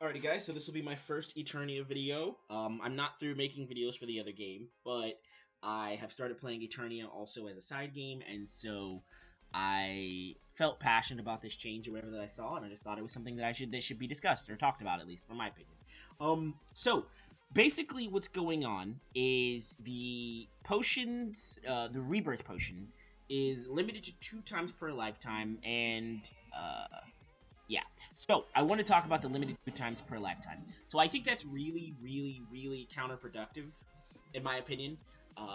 Alrighty guys, so this will be my first Eternia video. I'm not through making videos for the other game, but I have started playing Eternia also as a side game, and so I felt passionate about this change or whatever that I saw, and I just thought it was something that should be discussed or talked about, at least from my opinion. So basically what's going on is the potions, the Rebirth potion is limited to 2 times per lifetime, and yeah, so I want to talk about the limited 2 times per lifetime. So I think that's really counterproductive, in my opinion,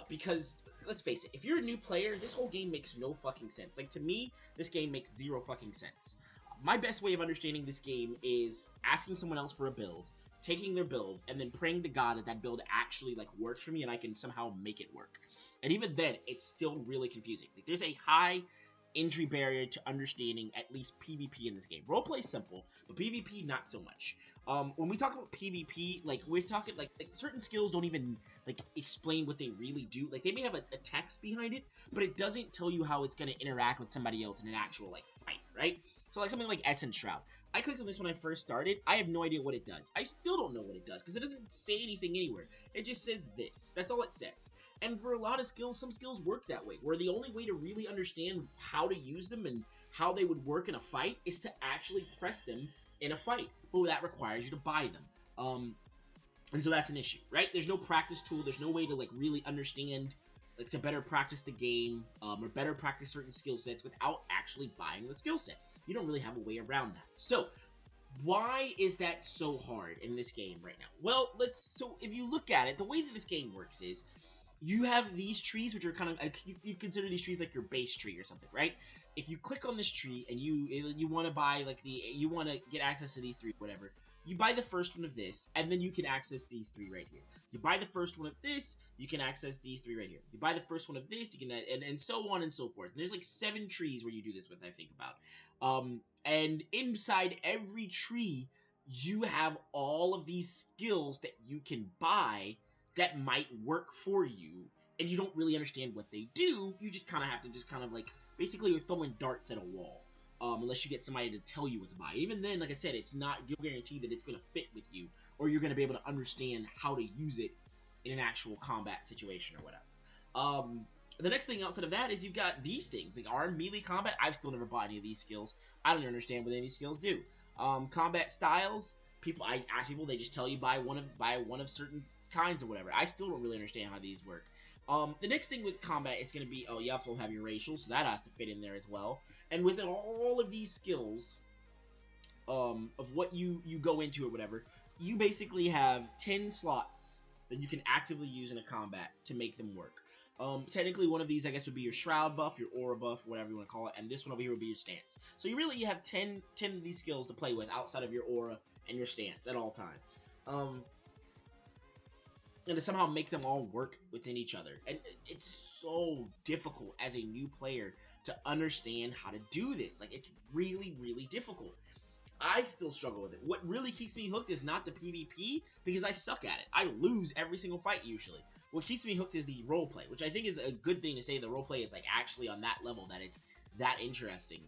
because, let's face it, if you're a new player, this whole game makes no fucking sense. Like, to me, this game makes 0 fucking sense. My best way of understanding this game is asking someone else for a build, taking their build, and then praying to God that that build actually, like, works for me and I can somehow make it work. And even then, it's still really confusing. Like, there's a high entry barrier to understanding at least PvP in this game. Roleplay is simple, but PvP not so much. When we talk about PvP, like, we're talking like certain skills don't even like explain what they really do. Like, they may have a text behind it, but it doesn't tell you how it's going to interact with somebody else in an actual like fight, right? So like something like Essence Shroud. I clicked on this when I first started. I have no idea what it does. I still don't know what it does because it doesn't say anything anywhere. It just says this. That's all it says. And for a lot of skills, some skills work that way, where the only way to really understand how to use them and how they would work in a fight is to actually press them in a fight. But that requires you to buy them. And so that's an issue, right? There's no practice tool. There's no way to like really understand, like, to better practice the game, or better practice certain skill sets without actually buying the skill set. You don't really have a way around that. So why is that so hard in this game right now? Well, so if you look at it, the way that this game works is you have these trees, which are kind of like, you consider these trees like your base tree or something, right? If you click on this tree and you want to buy like you want to get access to these 3, whatever, you buy the first one of this, and then you can access these 3 right here. You buy the first one of this, you can access these 3 right here. You buy the first one of this, you can, and so on and so forth. And there's like 7 trees where you do this with, I think about. And inside every tree, you have all of these skills that you can buy that might work for you, and you don't really understand what they do. You just kind of have to like, basically you're throwing darts at a wall. Unless you get somebody to tell you what to buy. Even then, like I said, it's not guaranteed that it's going to fit with you, or you're going to be able to understand how to use it in an actual combat situation or whatever. The next thing outside of that is you've got these things. Like, our melee combat, I've still never bought any of these skills. I don't understand what any of these skills do. Combat styles, people, they just tell you buy one of certain kinds or whatever. I still don't really understand how these work. The next thing with combat is going to be, you also have your racial, so that has to fit in there as well. And with all of these skills, of what you go into or whatever, you basically have 10 slots that you can actively use in a combat to make them work. Technically, one of these, I guess, would be your Shroud buff, your Aura buff, whatever you want to call it, and this one over here would be your stance. So you have 10 of these skills to play with outside of your Aura and your stance at all times. And to somehow make them all work within each other. And it's so difficult as a new player to understand how to do this. Like, it's really difficult. I still struggle with it. What really keeps me hooked is not the PvP, because I suck at it. I lose every single fight usually. What keeps me hooked is the roleplay, which I think is a good thing to say. The roleplay is like actually on that level, that it's that interesting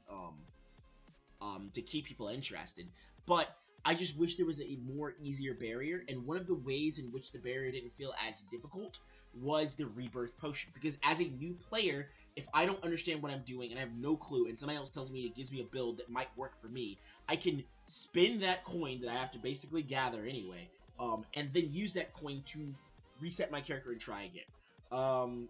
to keep people interested. But I just wish there was a more easier barrier, and one of the ways in which the barrier didn't feel as difficult was the Rebirth potion. Because as a new player, if I don't understand what I'm doing and I have no clue, and somebody else tells me it gives me a build that might work for me, I can spend that coin that I have to basically gather anyway, and then use that coin to reset my character and try again.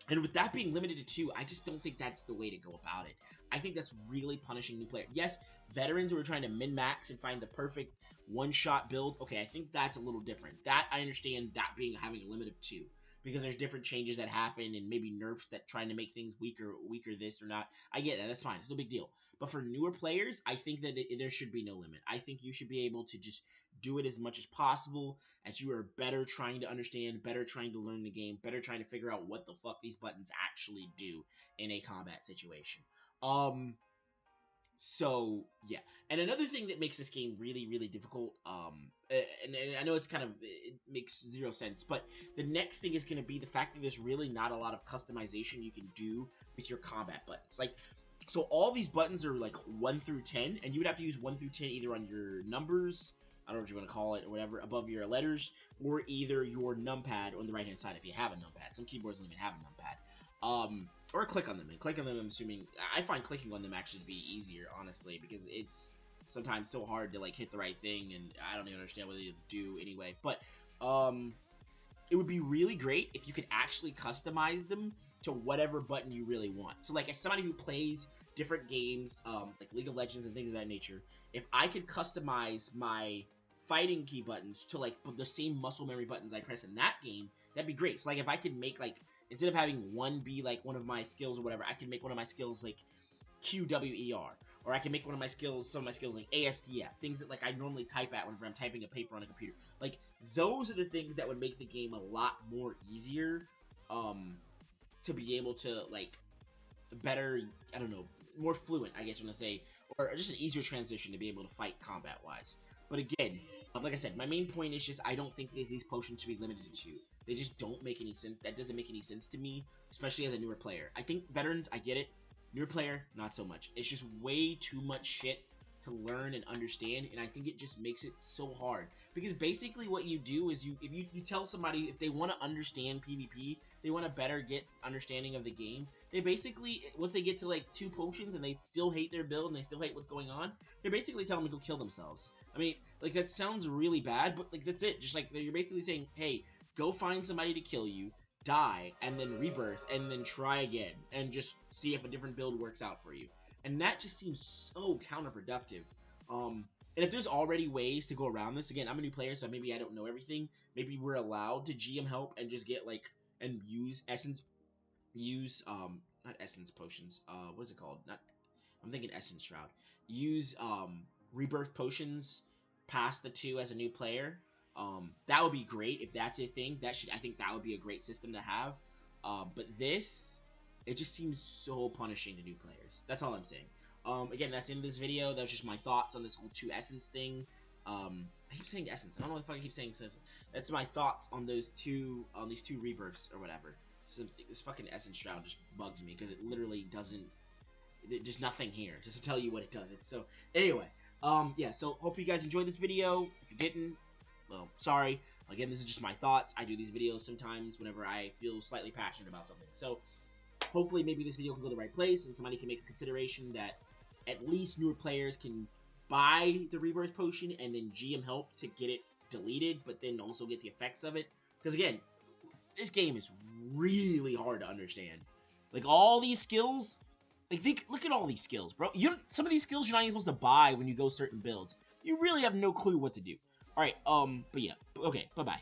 And with that being limited to 2, I just don't think that's the way to go about it. I think that's really punishing new players. Yes, veterans who are trying to min-max and find the perfect one-shot build, okay, I think that's a little different. That, I understand that having a limit of 2. Because there's different changes that happen and maybe nerfs that trying to make things weaker this or not. I get that. That's fine. It's no big deal. But for newer players, I think that there should be no limit. I think you should be able to just do it as much as possible as you are better trying to understand, better trying to learn the game, better trying to figure out what the fuck these buttons actually do in a combat situation. So, yeah. And another thing that makes this game really difficult, and I know it makes 0 sense, but the next thing is going to be the fact that there's really not a lot of customization you can do with your combat buttons. Like, So all these buttons are like 1 through 10, and you would have to use 1 through 10 either on your numbers, I don't know what you want to call it, or whatever, above your letters, or either your numpad on the right-hand side if you have a numpad. Some keyboards don't even have a numpad. Or click on them. And click on them, I'm assuming, I find clicking on them actually to be easier, honestly, because it's sometimes so hard to, like, hit the right thing, and I don't even understand what they do anyway. But, it would be really great if you could actually customize them to whatever button you really want. So, like, as somebody who plays different games, like League of Legends and things of that nature, if I could customize my fighting key buttons to, like, the same muscle memory buttons I press in that game, that'd be great. So, like, if I could make, like, instead of having one be, like, one of my skills or whatever, I can make one of my skills, like, QWER. Or I can make one of my skills, some of my skills, like ASDF. Things that, like, I normally type at whenever I'm typing a paper on a computer. Like, those are the things that would make the game a lot more easier, to be able to, like, better, I don't know, more fluent, I guess you want to say, or just an easier transition to be able to fight combat-wise. But again, like I said, my main point is just I don't think these potions should be limited to 2. They just don't make any sense. That doesn't make any sense to me, especially as a newer player. I think veterans, I get it. Newer player, not so much. It's just way too much shit to learn and understand, and I think it just makes it so hard. Because basically what you do is if you tell somebody if they want to understand PvP, they want to better get understanding of the game, they basically, once they get to like 2 potions and they still hate their build and they still hate what's going on, they basically tell them to go kill themselves. I mean, like, that sounds really bad, but like that's it. Just like you're basically saying, hey, go find somebody to kill you, die, and then rebirth, and then try again, and just see if a different build works out for you. And that just seems so counterproductive. And if there's already ways to go around this, again, I'm a new player, so maybe I don't know everything. Maybe we're allowed to GM help and just get, like, and use not essence potions, what is it called? I'm thinking essence shroud. Use, rebirth potions past the 2 as a new player. That would be great if that's a thing. I think that would be a great system to have. But this, it just seems so punishing to new players. That's all I'm saying. Again, that's the end of this video. That was just my thoughts on this whole 2 essence thing. I keep saying essence. I don't know what the fuck I keep saying. That's my thoughts on these 2 rebirths or whatever. This fucking essence shroud just bugs me because it literally doesn't. There's nothing here just to tell you what it does. It's so anyway. Yeah. So hope you guys enjoyed this video. If you didn't, well, sorry. Again, this is just my thoughts. I do these videos sometimes whenever I feel slightly passionate about something. So hopefully maybe this video can go the right place and somebody can make a consideration that at least newer players can buy the rebirth potion and then GM help to get it deleted, but then also get the effects of it. Because again, this game is really hard to understand. Like, all these skills, like, look at all these skills, bro. Some of these skills you're not even supposed to buy when you go certain builds. You really have no clue what to do. Alright, but yeah. Okay, bye-bye.